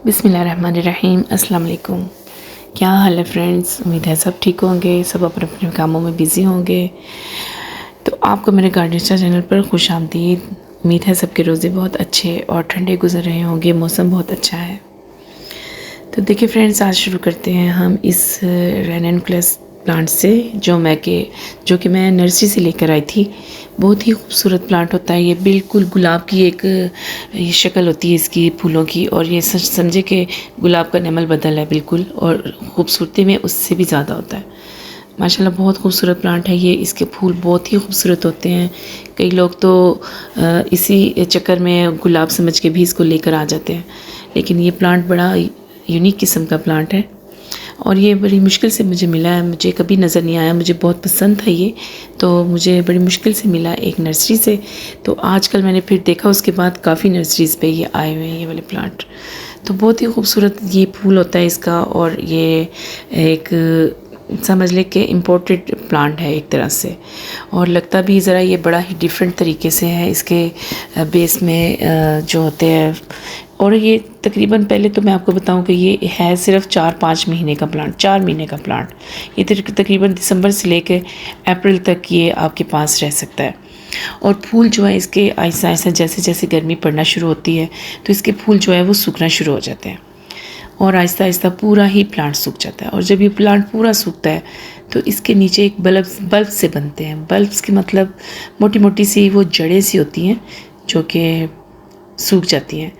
बिस्मिल्लाहिर्रहमानिर्रहीम। अस्सलाम वालेकुम। क्या हाल है फ्रेंड्स? उम्मीद है सब ठीक होंगे, सब अपने अपने कामों में बिज़ी होंगे। तो आपको मेरे गार्डनिस्टा चैनल पर खुश आमदीद। उम्मीद है सबके रोज़े बहुत अच्छे और ठंडे गुजर रहे होंगे, मौसम बहुत अच्छा है। तो देखिए फ्रेंड्स, आज शुरू करते हैं हम इस रेननक्लेस प्लांट से, जो कि मैं नर्सरी से लेकर आई थी। बहुत ही खूबसूरत प्लांट होता है ये, बिल्कुल गुलाब की एक ये शक्ल होती है इसकी फूलों की, और ये समझे कि गुलाब का नमल बदल है बिल्कुल, और ख़ूबसूरती में उससे भी ज़्यादा होता है। माशाल्लाह बहुत खूबसूरत प्लांट है ये। इसके फूल बहुत ही खूबसूरत होते हैं। कई लोग तो इसी चक्कर में गुलाब समझ के भी इसको लेकर आ जाते हैं, लेकिन ये प्लांट बड़ा यूनिक किस्म का प्लांट है और ये बड़ी मुश्किल से मुझे मिला है। मुझे कभी नज़र नहीं आया, मुझे बहुत पसंद था ये, तो मुझे बड़ी मुश्किल से मिला एक नर्सरी से। तो आजकल मैंने फिर देखा, उसके बाद काफ़ी नर्सरीज़ पे ये आए हुए हैं ये वाले प्लांट। तो बहुत ही खूबसूरत ये फूल होता है इसका, और ये एक समझ ले कि इम्पोर्टेड प्लांट है एक तरह से, और लगता भी ज़रा ये बड़ा ही डिफरेंट तरीके से है। इसके बेस में जो होते हैं, और ये तकरीबन, पहले तो मैं आपको बताऊं कि ये है सिर्फ 4-5 महीने का प्लांट, 4 महीने का प्लांट। ये तकरीबन दिसंबर से लेकर अप्रैल तक ये आपके पास रह सकता है। और फूल जो है इसके आहिस्ता आहिस्ता जैसे जैसे गर्मी पड़ना शुरू होती है, तो इसके फूल जो है वो सूखना शुरू हो जाते हैं, और आहिस्ता आहिस्ता पूरा ही प्लांट सूख जाता है। और जब ये प्लांट पूरा सूखता है तो इसके नीचे एक बल्ब से बनते हैं। बल्ब्स के मतलब मोटी मोटी सी वो जड़ें सी होती हैं जो कि सूख जाती हैं,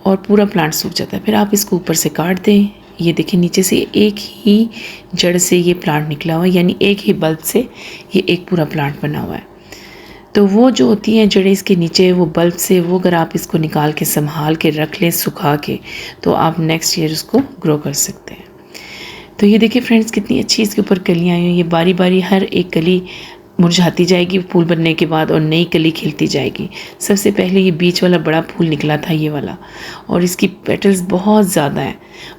और पूरा प्लांट सूख जाता है। फिर आप इसको ऊपर से काट दें। ये देखिए, नीचे से एक ही जड़ से ये प्लांट निकला हुआ है, यानी एक ही बल्ब से ये एक पूरा प्लांट बना हुआ है। तो वो जो होती हैं जड़ें इसके नीचे, वो बल्ब से, वो अगर आप इसको निकाल के संभाल के रख लें सुखा के, तो आप नेक्स्ट ईयर उसको ग्रो कर सकते हैं। तो ये देखिए फ्रेंड्स, कितनी अच्छी इसके ऊपर कलियाँ आई हुई। ये बारी बारी हर एक कली मुरझाती जाएगी फूल बनने के बाद, और नई कली खिलती जाएगी। सबसे पहले ये बीच वाला बड़ा फूल निकला था ये वाला, और इसकी पेटल्स बहुत ज़्यादा हैं,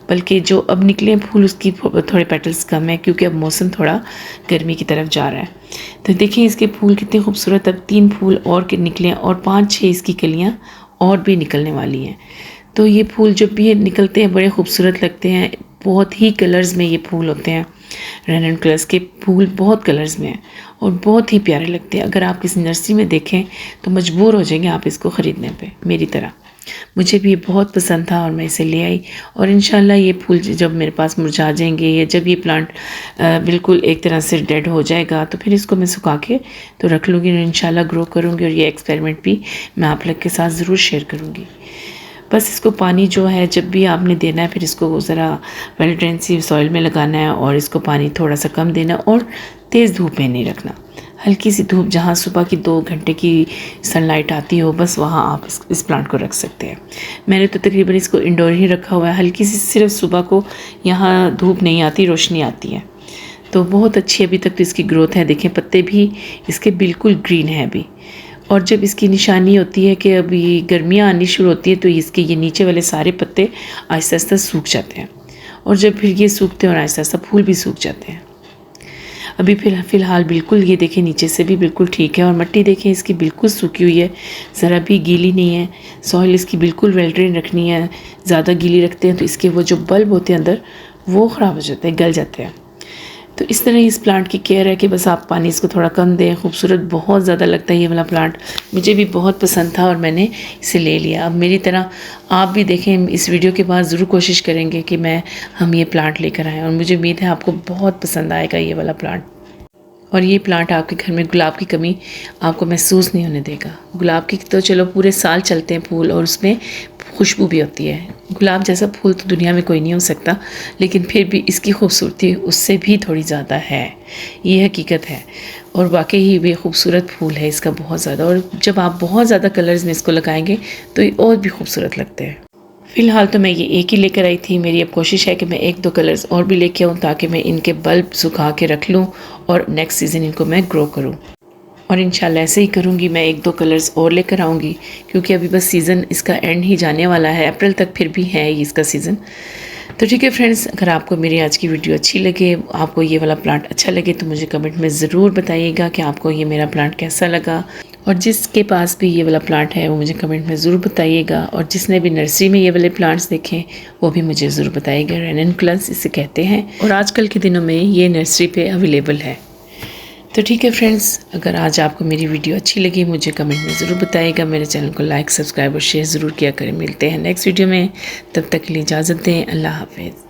बल्कि जो अब निकले फूल उसकी थोड़े पेटल्स कम है, क्योंकि अब मौसम थोड़ा गर्मी की तरफ जा रहा है। तो देखिए इसके फूल कितने खूबसूरत। अब 3 फूल और के निकले, और 5-6 इसकी कलियाँ और भी निकलने वाली हैं। तो ये फूल जब भी निकलते हैं बड़े खूबसूरत लगते हैं। बहुत ही कलर्स में ये फूल होते हैं। रेननक्लेस के फूल बहुत कलर्स में हैं और बहुत ही प्यारे लगते हैं। अगर आप किसी नर्सरी में देखें तो मजबूर हो जाएंगे आप इसको ख़रीदने पे, मेरी तरह। मुझे भी ये बहुत पसंद था और मैं इसे ले आई, और इंशाल्लाह ये फूल जब मेरे पास मुरझा जाएंगे, या जब ये प्लांट बिल्कुल एक तरह से डेड हो जाएगा, तो फिर इसको मैं सुखा के तो रख लूँगी, और इंशाल्लाह ग्रो करूँगी। और ये एक्सपेरिमेंट भी मैं आप लोग के साथ ज़रूर शेयर करूँगी। बस इसको पानी जो है जब भी आपने देना है, फिर इसको ज़रा वेल ड्रेन सी सॉइल में लगाना है, और इसको पानी थोड़ा सा कम देना, और तेज़ धूप में नहीं रखना। हल्की सी धूप, जहाँ सुबह की 2 घंटे की सनलाइट आती हो, बस वहाँ आप इस प्लांट को रख सकते हैं। मैंने तो तकरीबन इसको इंडोर ही रखा हुआ है। हल्की सी सिर्फ सुबह को यहाँ धूप नहीं आती, रोशनी आती है, तो बहुत अच्छी अभी तक तो इसकी ग्रोथ है। देखें पत्ते भी इसके बिल्कुल ग्रीन है अभी। और जब इसकी निशानी होती है कि अभी गर्मियाँ आनी शुरू होती है, तो इसके ये नीचे वाले सारे पत्ते आहिस्ता आहिस्ता सूख जाते हैं, और जब फिर ये सूखते हैं और आहिस्ता आहिस्ता फूल भी सूख जाते हैं। अभी फ़िलहाल बिल्कुल ये देखें नीचे से भी बिल्कुल ठीक है, और मिट्टी देखें इसकी बिल्कुल सूखी हुई है, ज़रा भी गीली नहीं है। सॉइल इसकी बिल्कुल वेल ड्रेन रखनी है। ज़्यादा गीली रखते हैं तो इसके वो जो बल्ब होते हैं अंदर, वो ख़राब हो जाते हैं, गल जाते हैं। तो इस तरह इस प्लांट की केयर है कि बस आप पानी इसको थोड़ा कम दें। खूबसूरत बहुत ज़्यादा लगता है ये वाला प्लांट, मुझे भी बहुत पसंद था और मैंने इसे ले लिया। अब मेरी तरह आप भी देखें, इस वीडियो के बाद ज़रूर कोशिश करेंगे कि हम ये प्लांट लेकर आएँ, और मुझे उम्मीद है आपको बहुत पसंद आएगा ये वाला प्लांट। और ये प्लांट आपके घर में गुलाब की कमी आपको महसूस नहीं होने देगा। गुलाब की तो चलो पूरे साल चलते हैं फूल, और उसमें खुशबू भी होती है। गुलाब जैसा फूल तो दुनिया में कोई नहीं हो सकता, लेकिन फिर भी इसकी खूबसूरती उससे भी थोड़ी ज़्यादा है, ये हकीकत है। और वाकई ही ये खूबसूरत फूल है इसका बहुत ज़्यादा, और जब आप बहुत ज़्यादा कलर्स में इसको लगाएंगे तो ये और भी खूबसूरत लगते हैं। फ़िलहाल तो मैं ये एक ही लेकर आई थी। मेरी अब कोशिश है कि मैं 1-2 कलर्स और भी लेके आऊँ, ताकि मैं इनके बल्ब सुखा के रख लूँ और नेक्स्ट सीज़न इनको मैं ग्रो करूँ। और इंशाल्लाह ऐसे ही करूँगी, मैं 1-2 कलर्स और लेकर आऊँगी, क्योंकि अभी बस सीज़न इसका एंड ही जाने वाला है। अप्रैल तक फिर भी है इसका सीज़न। तो ठीक है फ्रेंड्स, अगर आपको मेरी आज की वीडियो अच्छी लगे, आपको ये वाला प्लांट अच्छा लगे, तो मुझे कमेंट में ज़रूर बताइएगा कि आपको ये मेरा प्लांट कैसा लगा। और जिसके पास भी ये वाला प्लांट है वो मुझे कमेंट में ज़रूर बताइएगा, और जिसने भी नर्सरी में ये वाले प्लांट्स देखे वो भी मुझे ज़रूर बताइएगा। रेननकुलस इसे कहते हैं और आजकल के दिनों में ये नर्सरी पे अवेलेबल है। तो ठीक है फ्रेंड्स, अगर आज आपको मेरी वीडियो अच्छी लगी मुझे कमेंट में ज़रूर बताइएगा। मेरे चैनल को लाइक, सब्सक्राइब और शेयर ज़रूर किया करें। मिलते हैं नेक्स्ट वीडियो में, तब तक के लिए इजाज़त दें। अल्लाह हाफ़िज़।